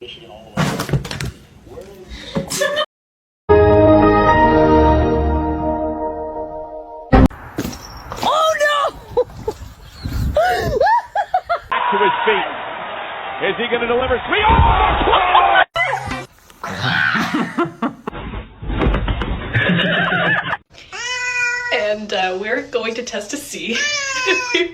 To his feet. Is he going to deliver sweet? And we're going to test to see if we